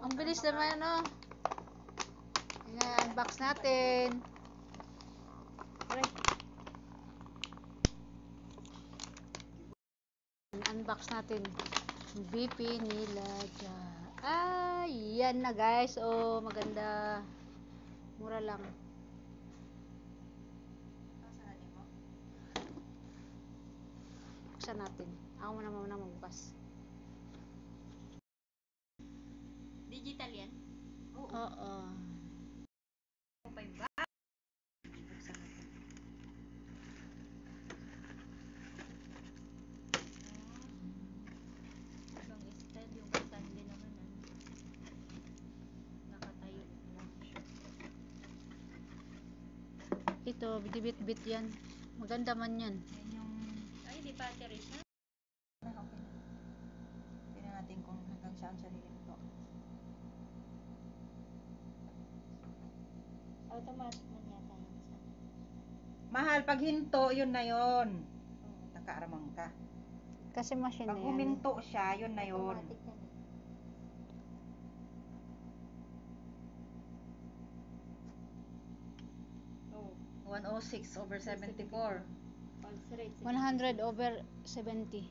Ang bilis naman, no? Unbox natin. Aray. Unbox natin. BP nila dyan. Yan na guys. Oh, maganda. Mura lang. Buksan natin. Ako muna magbukas. Digital yan? Oo. Ibang style yung kasandi naman. Nakatayo lang siya. Ito, bitbit yan. Maganda man yan. Yan yung... Ay, di battery siya. Okay. Tingnan natin kung hanggang saan siya hihinto. Automatic man yata yun sa... Mahal, pag hinto, yun na yun. Nakaaramang ka. Kasi machine Pag na yan. huminto siya, yun na yun. Automatic yan. 106/74. Pulse rate. 100/70.